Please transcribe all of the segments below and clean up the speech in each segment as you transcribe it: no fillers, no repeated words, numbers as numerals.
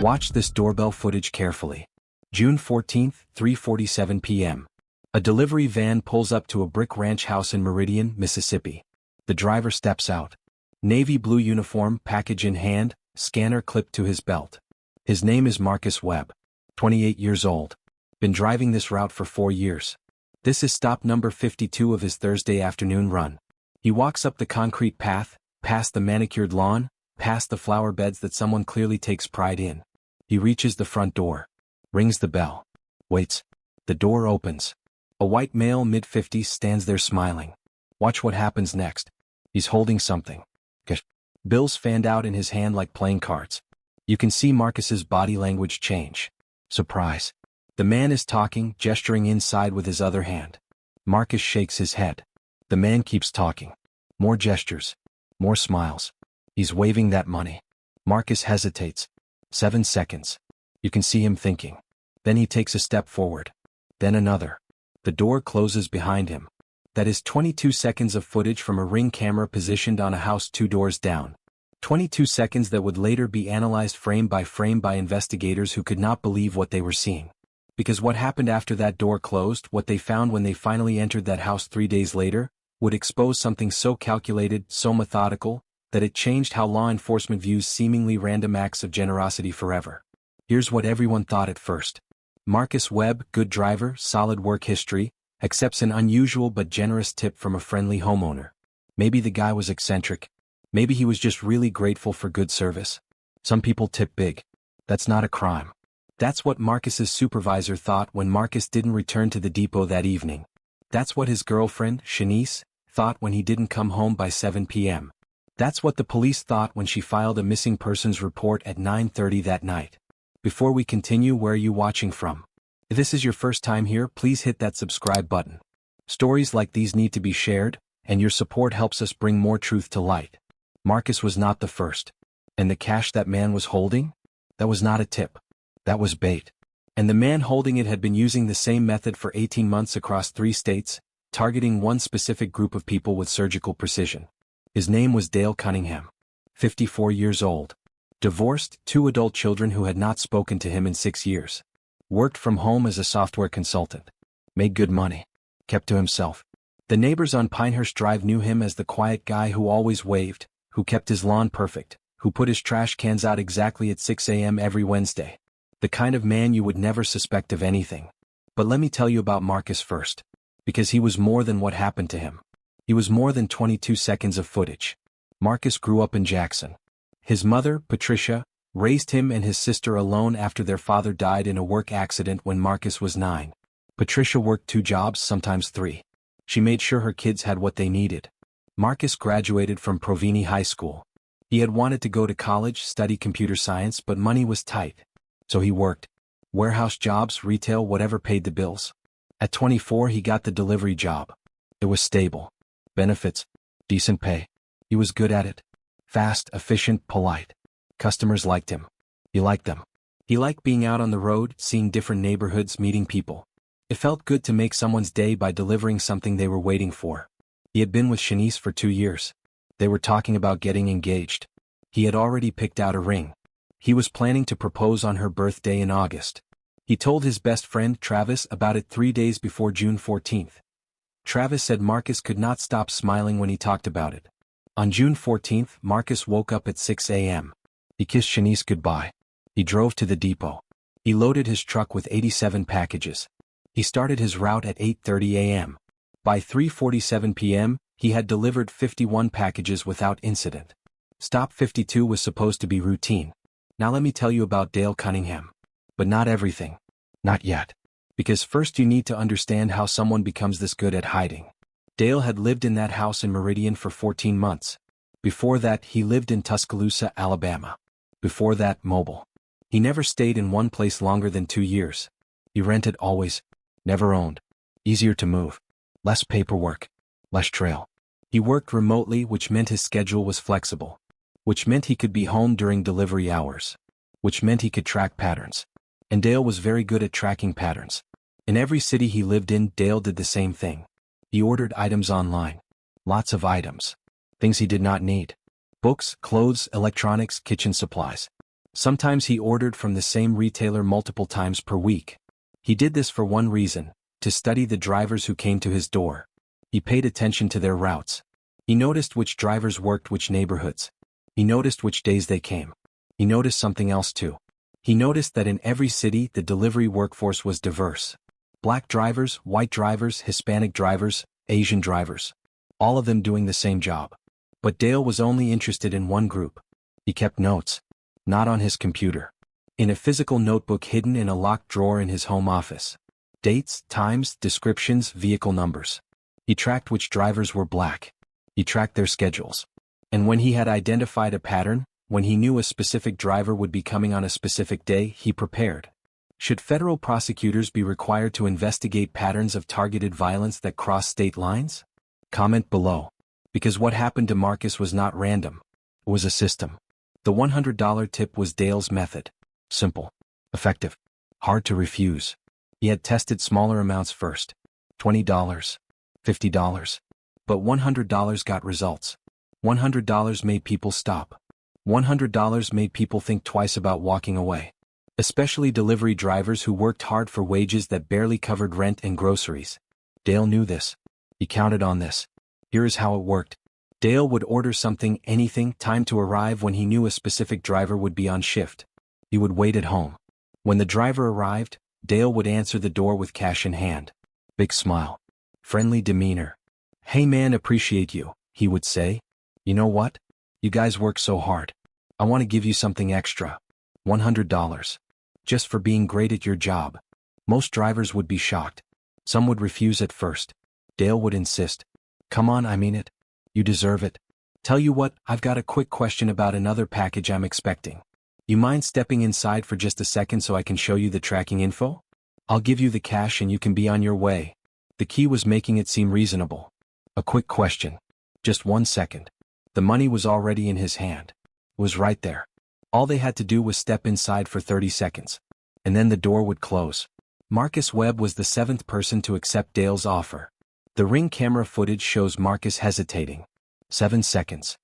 Watch this doorbell footage carefully. June 14, 3:47 p.m. A delivery van pulls up to a brick ranch house in Meridian, Mississippi. The driver steps out. Navy blue uniform, package in hand, scanner clipped to his belt. His name is Marcus Webb, 28 years old. Been driving this route for 4 years. This is stop number 52 of his Thursday afternoon run. He walks up the concrete path, past the manicured lawn, past the flower beds that someone clearly takes pride in. He reaches the front door. Rings the bell. Waits. The door opens. A white male mid-50s stands there smiling. Watch what happens next. He's holding something. Bills fanned out in his hand like playing cards. You can see Marcus's body language change. Surprise. The man is talking, gesturing inside with his other hand. Marcus shakes his head. The man keeps talking. More gestures. More smiles. He's waving that money. Marcus hesitates. 7 seconds. You can see him thinking. Then he takes a step forward. Then another. The door closes behind him. That is 22 seconds of footage from a Ring camera positioned on a house 2 doors down. 22 seconds that would later be analyzed frame by investigators who could not believe what they were seeing. Because what happened after that door closed, what they found when they finally entered that house 3 days later, would expose something so calculated, so methodical, that it changed how law enforcement views seemingly random acts of generosity forever. Here's what everyone thought at first. Marcus Webb, good driver, solid work history, accepts an unusual but generous tip from a friendly homeowner. Maybe the guy was eccentric. Maybe he was just really grateful for good service. Some people tip big. That's not a crime. That's what Marcus's supervisor thought when Marcus didn't return to the depot that evening. That's what his girlfriend, Shanice, thought when he didn't come home by 7 p.m. That's what the police thought when she filed a missing persons report at 9:30 that night. Before we continue, where are you watching from? If this is your first time here, please hit that subscribe button. Stories like these need to be shared, and your support helps us bring more truth to light. Marcus was not the first. And the cash that man was holding? That was not a tip. That was bait. And the man holding it had been using the same method for 18 months across 3 states, targeting one specific group of people with surgical precision. His name was Dale Cunningham. 54 years old. Divorced, 2 adult children who had not spoken to him in 6 years. Worked from home as a software consultant. Made good money. Kept to himself. The neighbors on Pinehurst Drive knew him as the quiet guy who always waved, who kept his lawn perfect, who put his trash cans out exactly at 6 a.m. every Wednesday. The kind of man you would never suspect of anything. But let me tell you about Marcus first. Because he was more than what happened to him. He was more than 22 seconds of footage. Marcus grew up in Jackson. His mother, Patricia, raised him and his sister alone after their father died in a work accident when Marcus was 9. Patricia worked 2 jobs, sometimes 3. She made sure her kids had what they needed. Marcus graduated from Provini High School. He had wanted to go to college, study computer science, but money was tight. So he worked. Warehouse jobs, retail, whatever paid the bills. At 24 he got the delivery job. It was stable. Benefits. Decent pay. He was good at it. Fast, efficient, polite. Customers liked him. He liked them. He liked being out on the road, seeing different neighborhoods, meeting people. It felt good to make someone's day by delivering something they were waiting for. He had been with Shanice for 2 years. They were talking about getting engaged. He had already picked out a ring. He was planning to propose on her birthday in August. He told his best friend, Travis, about it 3 days before June 14th. Travis said Marcus could not stop smiling when he talked about it. On June 14th, Marcus woke up at 6 a.m. He kissed Shanice goodbye. He drove to the depot. He loaded his truck with 87 packages. He started his route at 8:30 a.m. By 3:47 p.m., he had delivered 51 packages without incident. Stop 52 was supposed to be routine. Now let me tell you about Dale Cunningham. But not everything. Not yet. Because first you need to understand how someone becomes this good at hiding. Dale had lived in that house in Meridian for 14 months. Before that, he lived in Tuscaloosa, Alabama. Before that, Mobile. He never stayed in one place longer than 2 years. He rented always. Never owned. Easier to move. Less paperwork. Less trail. He worked remotely, which meant his schedule was flexible. Which meant he could be home during delivery hours. Which meant he could track patterns. And Dale was very good at tracking patterns. In every city he lived in, Dale did the same thing. He ordered items online. Lots of items. Things he did not need. Books, clothes, electronics, kitchen supplies. Sometimes he ordered from the same retailer multiple times per week. He did this for one reason: to study the drivers who came to his door. He paid attention to their routes. He noticed which drivers worked which neighborhoods. He noticed which days they came. He noticed something else too. He noticed that in every city the delivery workforce was diverse. Black drivers, white drivers, Hispanic drivers, Asian drivers. All of them doing the same job. But Dale was only interested in one group. He kept notes. Not on his computer. In a physical notebook hidden in a locked drawer in his home office. Dates, times, descriptions, vehicle numbers. He tracked which drivers were black. He tracked their schedules. And when he had identified a pattern, when he knew a specific driver would be coming on a specific day, he prepared. Should federal prosecutors be required to investigate patterns of targeted violence that cross state lines? Comment below. Because what happened to Marcus was not random. It was a system. The $100 tip was Dale's method. Simple. Effective. Hard to refuse. He had tested smaller amounts first. $20. $50. But $100 got results. $100 made people stop. $100 made people think twice about walking away. Especially delivery drivers who worked hard for wages that barely covered rent and groceries. Dale knew this. He counted on this. Here is how it worked. Dale would order something, anything, time to arrive when he knew a specific driver would be on shift. He would wait at home. When the driver arrived, Dale would answer the door with cash in hand. Big smile. Friendly demeanor. "Hey man, appreciate you," he would say. "You know what? You guys work so hard. I want to give you something extra. $100. Just for being great at your job." Most drivers would be shocked. Some would refuse at first. Dale would insist. "Come on, I mean it. You deserve it. Tell you what, I've got a quick question about another package I'm expecting. You mind stepping inside for just a second so I can show you the tracking info? I'll give you the cash and you can be on your way." The key was making it seem reasonable. A quick question. Just 1 second. The money was already in his hand. It was right there. All they had to do was step inside for 30 seconds. And then the door would close. Marcus Webb was the 7th person to accept Dale's offer. The Ring camera footage shows Marcus hesitating. 7 seconds.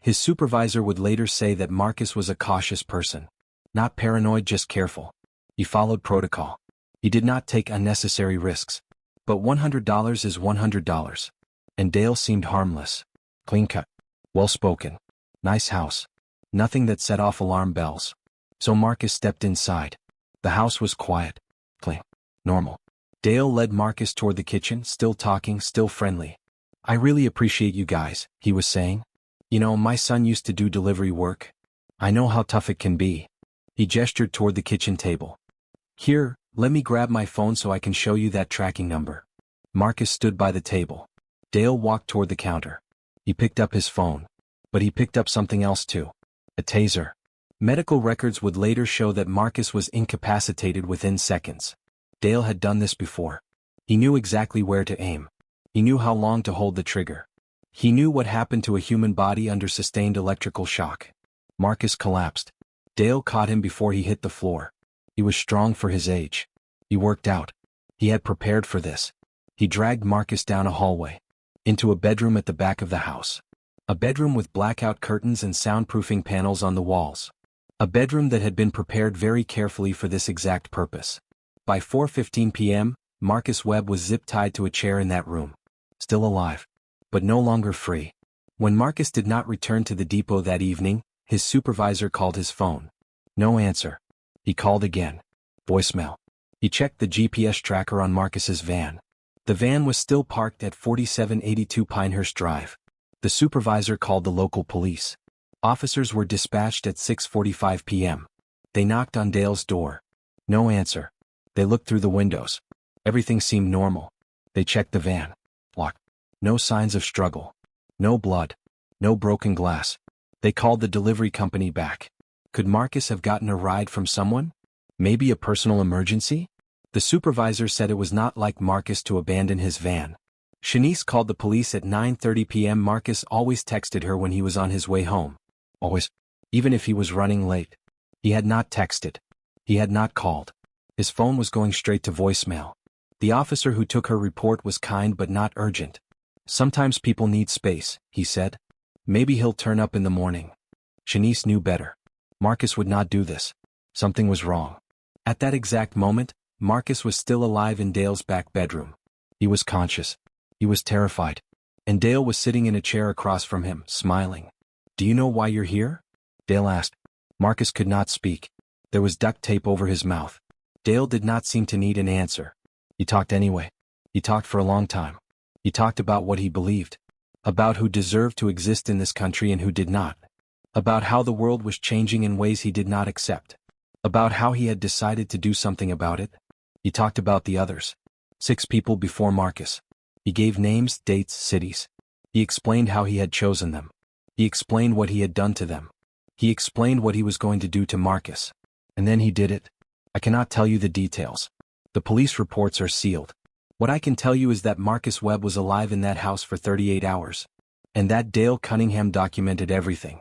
His supervisor would later say that Marcus was a cautious person. Not paranoid, just careful. He followed protocol. He did not take unnecessary risks. But $100 is $100. And Dale seemed harmless. Clean cut. Well spoken. Nice house. Nothing that set off alarm bells. So Marcus stepped inside. The house was quiet. Clean. Normal. Dale led Marcus toward the kitchen, still talking, still friendly. "I really appreciate you guys," he was saying. "You know, my son used to do delivery work. I know how tough it can be." He gestured toward the kitchen table. "Here, let me grab my phone so I can show you that tracking number." Marcus stood by the table. Dale walked toward the counter. He picked up his phone. But he picked up something else too. A taser. Medical records would later show that Marcus was incapacitated within seconds. Dale had done this before. He knew exactly where to aim. He knew how long to hold the trigger. He knew what happened to a human body under sustained electrical shock. Marcus collapsed. Dale caught him before he hit the floor. He was strong for his age. He worked out. He had prepared for this. He dragged Marcus down a hallway. Into a bedroom at the back of the house. A bedroom with blackout curtains and soundproofing panels on the walls. A bedroom that had been prepared very carefully for this exact purpose. By 4:15 p.m., Marcus Webb was zip-tied to a chair in that room. Still alive. But no longer free. When Marcus did not return to the depot that evening, his supervisor called his phone. No answer. He called again. Voicemail. He checked the GPS tracker on Marcus's van. The van was still parked at 4782 Pinehurst Drive. The supervisor called the local police. Officers were dispatched at 6:45 p.m. They knocked on Dale's door. No answer. They looked through the windows. Everything seemed normal. They checked the van. Locked. No signs of struggle. No blood. No broken glass. They called the delivery company back. Could Marcus have gotten a ride from someone? Maybe a personal emergency? The supervisor said it was not like Marcus to abandon his van. Shanice called the police at 9:30 p.m. Marcus always texted her when he was on his way home. Always. Even if he was running late. He had not texted. He had not called. His phone was going straight to voicemail. The officer who took her report was kind but not urgent. Sometimes people need space, he said. Maybe he'll turn up in the morning. Shanice knew better. Marcus would not do this. Something was wrong. At that exact moment, Marcus was still alive in Dale's back bedroom. He was conscious. He was terrified. And Dale was sitting in a chair across from him, smiling. "Do you know why you're here?" Dale asked. Marcus could not speak. There was duct tape over his mouth. Dale did not seem to need an answer. He talked anyway. He talked for a long time. He talked about what he believed. About who deserved to exist in this country and who did not. About how the world was changing in ways he did not accept. About how he had decided to do something about it. He talked about the others. 6 people before Marcus. He gave names, dates, cities. He explained how he had chosen them. He explained what he had done to them. He explained what he was going to do to Marcus. And then he did it. I cannot tell you the details. The police reports are sealed. What I can tell you is that Marcus Webb was alive in that house for 38 hours. And that Dale Cunningham documented everything.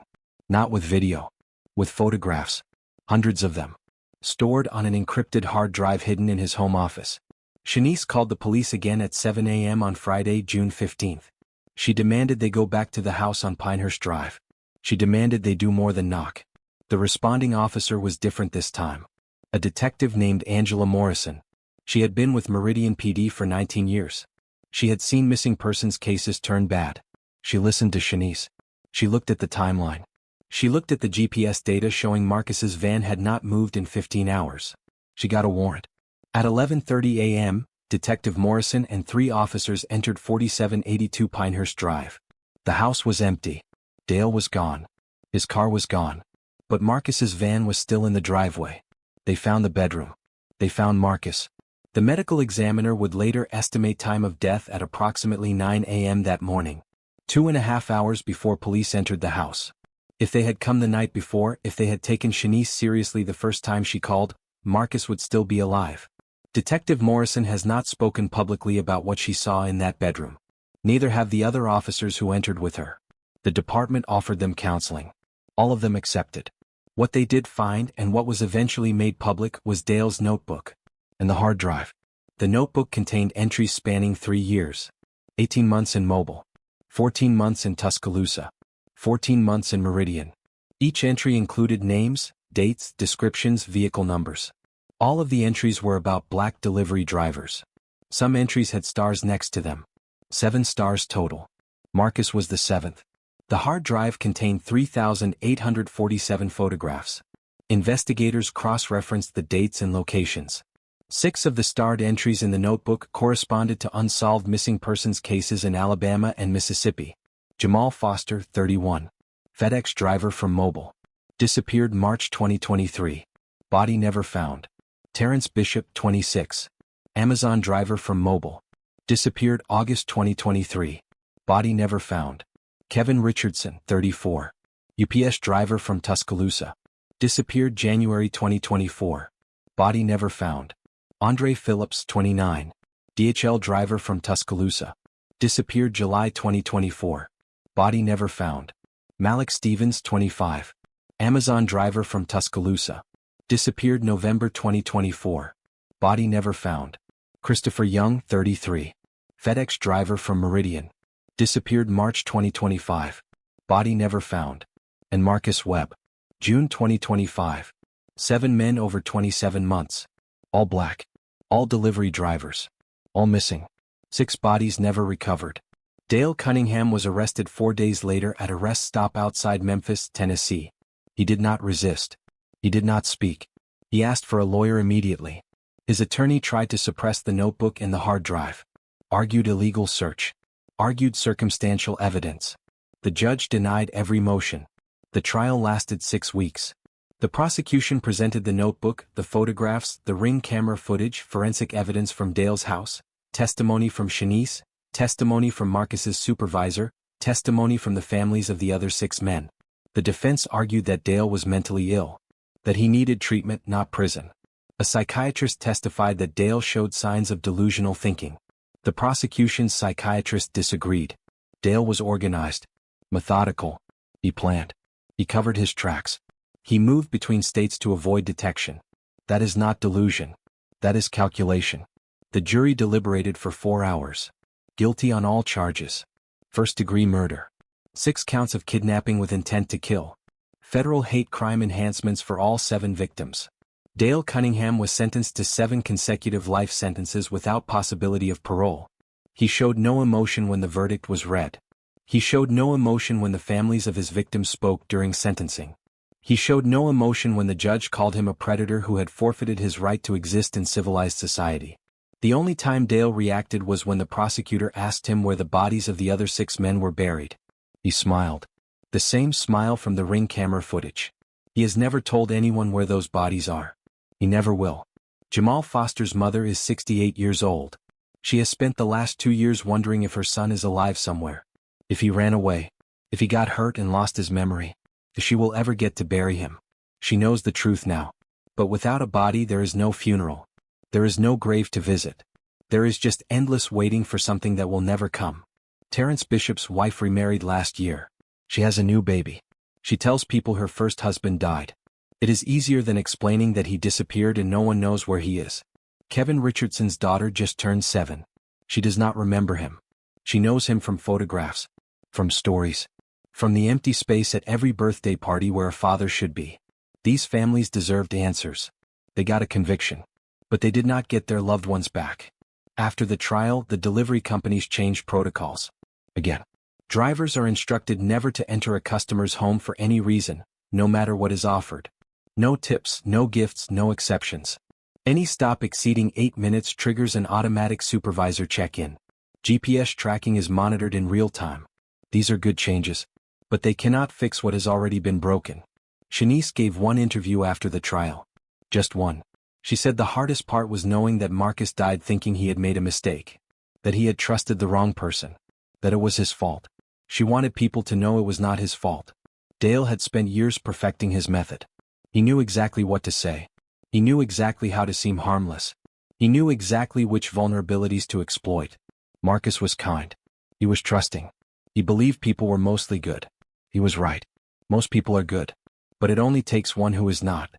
Not with video. With photographs. Hundreds of them. Stored on an encrypted hard drive hidden in his home office. Shanice called the police again at 7 a.m. on Friday, June 15th. She demanded they go back to the house on Pinehurst Drive. She demanded they do more than knock. The responding officer was different this time. A detective named Angela Morrison. She had been with Meridian PD for 19 years. She had seen missing persons cases turn bad. She listened to Shanice. She looked at the timeline. She looked at the GPS data showing Marcus's van had not moved in 15 hours. She got a warrant. At 11:30 a.m., Detective Morrison and 3 officers entered 4782 Pinehurst Drive. The house was empty. Dale was gone. His car was gone. But Marcus's van was still in the driveway. They found the bedroom. They found Marcus. The medical examiner would later estimate time of death at approximately 9 a.m. that morning. 2.5 hours before police entered the house. If they had come the night before, if they had taken Shanice seriously the first time she called, Marcus would still be alive. Detective Morrison has not spoken publicly about what she saw in that bedroom. Neither have the other officers who entered with her. The department offered them counseling. All of them accepted. What they did find and what was eventually made public was Dale's notebook. And the hard drive. The notebook contained entries spanning 3 years. 18 months in Mobile. 14 months in Tuscaloosa. 14 months in Meridian. Each entry included names, dates, descriptions, vehicle numbers. All of the entries were about black delivery drivers. Some entries had stars next to them. 7 stars total. Marcus was the 7th. The hard drive contained 3,847 photographs. Investigators cross-referenced the dates and locations. 6 of the starred entries in the notebook corresponded to unsolved missing persons cases in Alabama and Mississippi. Jamal Foster, 31. FedEx driver from Mobile. Disappeared March 2023. Body never found. Terrence Bishop, 26. Amazon driver from Mobile. Disappeared August 2023. Body never found. Kevin Richardson, 34. UPS driver from Tuscaloosa. Disappeared January 2024. Body never found. Andre Phillips, 29. DHL driver from Tuscaloosa. Disappeared July 2024. Body never found. Malik Stevens, 25. Amazon driver from Tuscaloosa. Disappeared November 2024. Body never found. Christopher Young, 33. FedEx driver from Meridian. Disappeared March 2025. Body never found. And Marcus Webb. June 2025. 7 men over 27 months. All black. All delivery drivers. All missing. 6 bodies never recovered. Dale Cunningham was arrested 4 days later at a rest stop outside Memphis, Tennessee. He did not resist. He did not speak. He asked for a lawyer immediately. His attorney tried to suppress the notebook and the hard drive. Argued illegal search. Argued circumstantial evidence. The judge denied every motion. The trial lasted 6 weeks. The prosecution presented the notebook, the photographs, the ring camera footage, forensic evidence from Dale's house, testimony from Shanice, testimony from Marcus's supervisor, testimony from the families of the other 6 men. The defense argued that Dale was mentally ill. That he needed treatment, not prison. A psychiatrist testified that Dale showed signs of delusional thinking. The prosecution's psychiatrist disagreed. Dale was organized. Methodical. He planned. He covered his tracks. He moved between states to avoid detection. That is not delusion. That is calculation. The jury deliberated for 4 hours. Guilty on all charges. First-degree murder. 6 counts of kidnapping with intent to kill. Federal hate crime enhancements for all 7 victims. Dale Cunningham was sentenced to 7 consecutive life sentences without possibility of parole. He showed no emotion when the verdict was read. He showed no emotion when the families of his victims spoke during sentencing. He showed no emotion when the judge called him a predator who had forfeited his right to exist in civilized society. The only time Dale reacted was when the prosecutor asked him where the bodies of the other 6 men were buried. He smiled. The same smile from the ring camera footage. He has never told anyone where those bodies are. He never will. Jamal Foster's mother is 68 years old. She has spent the last 2 years wondering if her son is alive somewhere. If he ran away. If he got hurt and lost his memory. If she will ever get to bury him. She knows the truth now. But without a body there is no funeral. There is no grave to visit. There is just endless waiting for something that will never come. Terrence Bishop's wife remarried last year. She has a new baby. She tells people her first husband died. It is easier than explaining that he disappeared and no one knows where he is. Kevin Richardson's daughter just turned 7. She does not remember him. She knows him from photographs. From stories. From the empty space at every birthday party where a father should be. These families deserved answers. They got a conviction. But they did not get their loved ones back. After the trial, the delivery companies changed protocols. Again. Drivers are instructed never to enter a customer's home for any reason, no matter what is offered. No tips, no gifts, no exceptions. Any stop exceeding 8 minutes triggers an automatic supervisor check-in. GPS tracking is monitored in real time. These are good changes. But they cannot fix what has already been broken. Shanice gave one interview after the trial. Just one. She said the hardest part was knowing that Marcus died thinking he had made a mistake. That he had trusted the wrong person. That it was his fault. She wanted people to know it was not his fault. Dale had spent years perfecting his method. He knew exactly what to say. He knew exactly how to seem harmless. He knew exactly which vulnerabilities to exploit. Marcus was kind. He was trusting. He believed people were mostly good. He was right. Most people are good. But it only takes one who is not.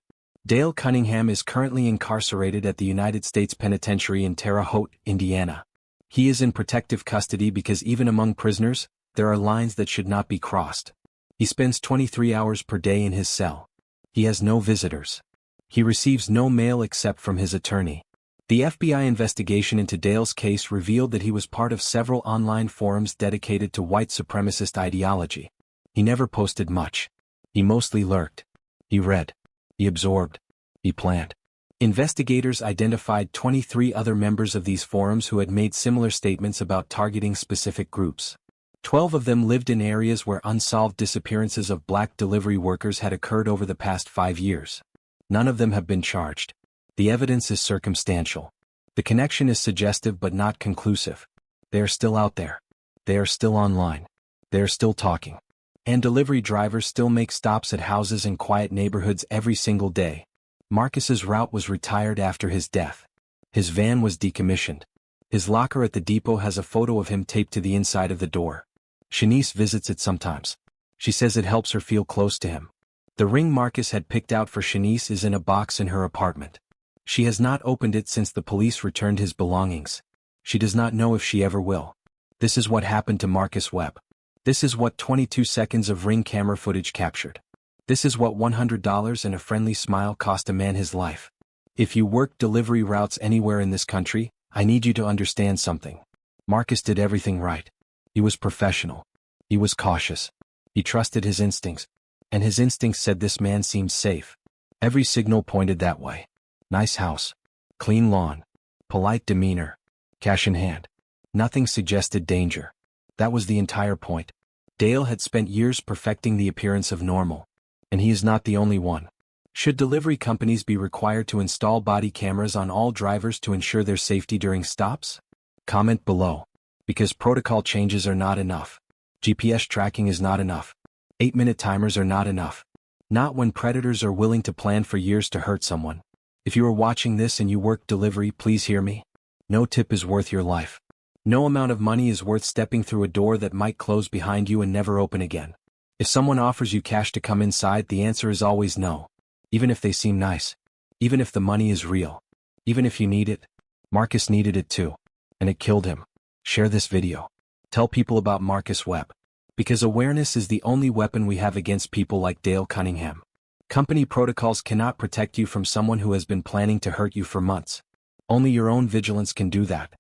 Dale Cunningham is currently incarcerated at the United States Penitentiary in Terre Haute, Indiana. He is in protective custody because even among prisoners, there are lines that should not be crossed. He spends 23 hours per day in his cell. He has no visitors. He receives no mail except from his attorney. The FBI investigation into Dale's case revealed that he was part of several online forums dedicated to white supremacist ideology. He never posted much. He mostly lurked. He read. He absorbed. He planned. Investigators identified 23 other members of these forums who had made similar statements about targeting specific groups. 12 of them lived in areas where unsolved disappearances of black delivery workers had occurred over the past 5 years. None of them have been charged. The evidence is circumstantial. The connection is suggestive but not conclusive. They are still out there. They are still online. They are still talking. And delivery drivers still make stops at houses in quiet neighborhoods every single day. Marcus's route was retired after his death. His van was decommissioned. His locker at the depot has a photo of him taped to the inside of the door. Shanice visits it sometimes. She says it helps her feel close to him. The ring Marcus had picked out for Shanice is in a box in her apartment. She has not opened it since the police returned his belongings. She does not know if she ever will. This is what happened to Marcus Webb. This is what 22 seconds of ring camera footage captured. This is what $100 and a friendly smile cost a man his life. If you work delivery routes anywhere in this country, I need you to understand something. Marcus did everything right. He was professional. He was cautious. He trusted his instincts. And his instincts said this man seemed safe. Every signal pointed that way. Nice house. Clean lawn. Polite demeanor. Cash in hand. Nothing suggested danger. That was the entire point. Dale had spent years perfecting the appearance of normal. And he is not the only one. Should delivery companies be required to install body cameras on all drivers to ensure their safety during stops? Comment below. Because protocol changes are not enough. GPS tracking is not enough. 8-minute timers are not enough. Not when predators are willing to plan for years to hurt someone. If you are watching this and you work delivery, please hear me. No tip is worth your life. No amount of money is worth stepping through a door that might close behind you and never open again. If someone offers you cash to come inside, the answer is always no. Even if they seem nice. Even if the money is real. Even if you need it. Marcus needed it too. And it killed him. Share this video. Tell people about Marcus Webb. Because awareness is the only weapon we have against people like Dale Cunningham. Company protocols cannot protect you from someone who has been planning to hurt you for months. Only your own vigilance can do that.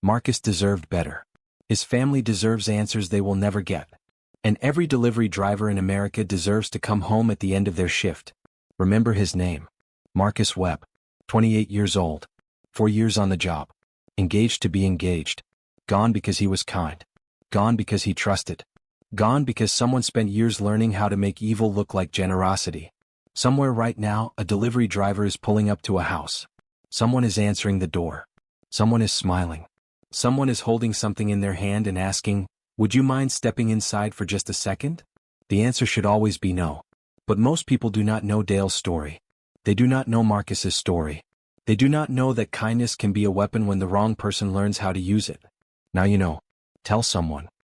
Marcus deserved better. His family deserves answers they will never get. And every delivery driver in America deserves to come home at the end of their shift. Remember his name. Marcus Webb. 28 years old. 4 years on the job. Engaged to be engaged. Gone because he was kind. Gone because he trusted. Gone because someone spent years learning how to make evil look like generosity. Somewhere right now, a delivery driver is pulling up to a house. Someone is answering the door. Someone is smiling. Someone is holding something in their hand and asking, "Would you mind stepping inside for just a second?" The answer should always be no. But most people do not know Dale's story. They do not know Marcus's story. They do not know that kindness can be a weapon when the wrong person learns how to use it. Now you know. Tell someone.